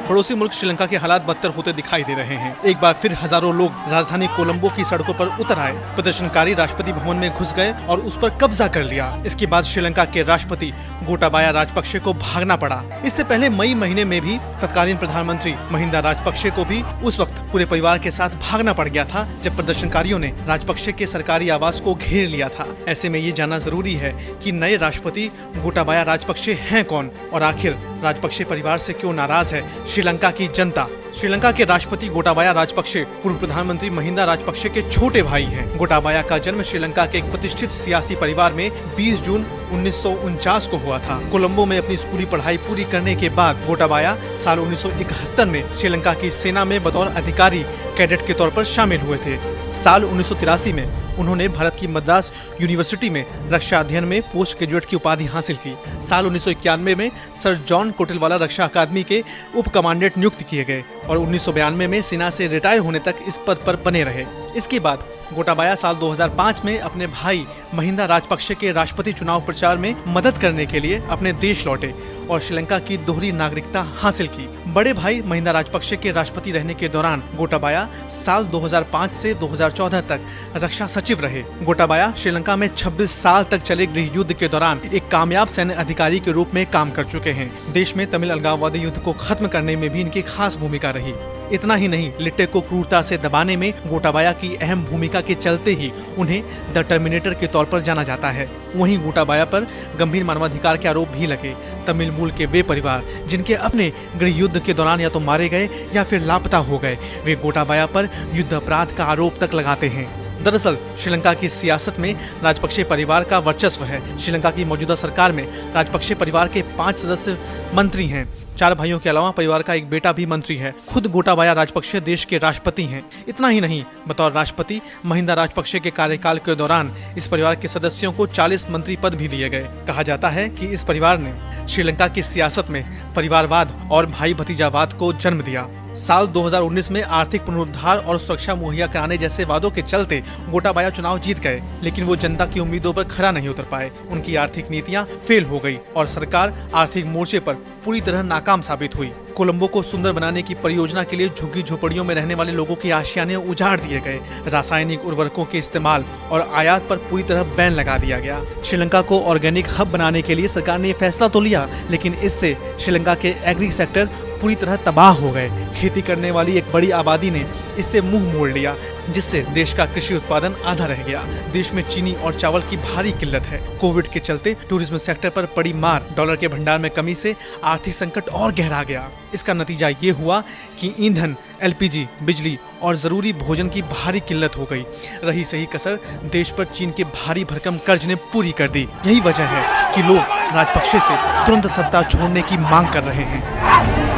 पड़ोसी मुल्क श्रीलंका के हालात बदतर होते दिखाई दे रहे हैं। एक बार फिर हजारों लोग राजधानी कोलंबो की सड़कों पर उतर आए। प्रदर्शनकारी राष्ट्रपति भवन में घुस गए और उस पर कब्जा कर लिया। इसके बाद श्रीलंका के राष्ट्रपति गोटाबाया राजपक्षे को भागना पड़ा। इससे पहले मई महीने में भी तत्कालीन प्रधानमंत्री महिंदा राजपक्षे को भी उस वक्त पूरे परिवार के साथ भागना पड़ गया था, जब प्रदर्शनकारियों ने राजपक्षे के सरकारी आवास को घेर लिया था। ऐसे में ये जानना जरूरी है कि नए राष्ट्रपति गोटाबाया राजपक्षे हैं कौन और आखिर राजपक्षे परिवार से क्यों नाराज है श्रीलंका की जनता। श्रीलंका के राष्ट्रपति गोटाबाया राजपक्षे पूर्व प्रधानमंत्री महिंदा राजपक्षे के छोटे भाई हैं। गोटाबाया का जन्म श्रीलंका के एक प्रतिष्ठित सियासी परिवार में 20 जून 1949 को हुआ था। कोलंबो में अपनी स्कूली पढ़ाई पूरी करने के बाद गोटाबाया साल 1971 में श्रीलंका की सेना में बतौर अधिकारी कैडेट के तौर पर शामिल हुए थे। साल 1983 में उन्होंने भारत की मद्रास यूनिवर्सिटी में रक्षा अध्ययन में पोस्ट ग्रेजुएट की उपाधि हासिल की। साल 1991 में सर जॉन कोटेलवाला रक्षा अकादमी के उप कमांडेंट नियुक्त किए गए और 1992 में सेना से रिटायर होने तक इस पद पर बने रहे। इसके बाद गोटाबाया साल 2005 में अपने भाई महिंदा राजपक्षे के राष्ट्रपति चुनाव प्रचार में मदद करने के लिए अपने देश लौटे और श्रीलंका की दोहरी नागरिकता हासिल की। बड़े भाई महिंदा राजपक्षे के राष्ट्रपति रहने के दौरान गोटाबाया साल 2005 से 2014 तक रक्षा सचिव रहे। गोटाबाया श्रीलंका में 26 साल तक चले गृह युद्ध के दौरान एक कामयाब सैन्य अधिकारी के रूप में काम कर चुके हैं। देश में तमिल अलगाववादी युद्ध को खत्म करने में भी इनकी खास भूमिका रही। इतना ही नहीं, लिट्टे को क्रूरता से दबाने में गोटाबाया की अहम भूमिका के चलते ही उन्हें द टर्मिनेटर के तौर पर जाना जाता है। वहीं गोटाबाया पर गंभीर मानवाधिकार के आरोप भी लगे। तमिल मूल के वे परिवार जिनके अपने गृह युद्ध के दौरान या तो मारे गए या फिर लापता हो गए, वे गोटाबाया पर युद्ध अपराध का आरोप तक लगाते हैं। दरअसल श्रीलंका की सियासत में राजपक्षे परिवार का वर्चस्व है। श्रीलंका की मौजूदा सरकार में राजपक्षे परिवार के 5 सदस्य मंत्री हैं। 4 भाइयों के अलावा परिवार का एक बेटा भी मंत्री है। खुद गोटाबाया राजपक्षे देश के राष्ट्रपति हैं। इतना ही नहीं, बतौर राष्ट्रपति महिंदा राजपक्षे के कार्यकाल के दौरान इस परिवार के सदस्यों को 40 मंत्री पद भी दिए गए। कहा जाता है कि इस परिवार ने श्रीलंका की सियासत में परिवारवाद और भाई भतीजावाद को जन्म दिया। साल 2019 में आर्थिक पुनरुद्धार और सुरक्षा मुहैया कराने जैसे वादों के चलते गोटाबाया चुनाव जीत गए, लेकिन वो जनता की उम्मीदों पर खरा नहीं उतर पाए। उनकी आर्थिक नीतियां फेल हो गई और सरकार आर्थिक मोर्चे पर पूरी तरह नाकाम साबित हुई। कोलंबो को सुंदर बनाने की परियोजना के लिए झुग्गी झोपड़ियों में रहने वाले लोगों की आशियाने उजाड़ दिए गए। रासायनिक उर्वरकों के इस्तेमाल और आयात पर पूरी तरह बैन लगा दिया गया। श्रीलंका को ऑर्गेनिक हब बनाने के लिए सरकार ने फैसला तो लिया, लेकिन इससे श्रीलंका के एग्री सेक्टर पूरी तरह तबाह हो गए। खेती करने वाली एक बड़ी आबादी ने इससे मुंह मोड़ लिया, जिससे देश का कृषि उत्पादन आधा रह गया। देश में चीनी और चावल की भारी किल्लत है। कोविड के चलते टूरिज्म सेक्टर पर पड़ी मार, डॉलर के भंडार में कमी से आर्थिक संकट और गहरा गया। इसका नतीजा ये हुआ कि ईंधन, एलपीजी, बिजली और जरूरी भोजन की भारी किल्लत हो गई। रही सही कसर देश पर चीन के भारी भरकम कर्ज ने पूरी कर दी। यही वजह है कि लोग राजपक्षे से तुरंत सत्ता छोड़ने की मांग कर रहे हैं।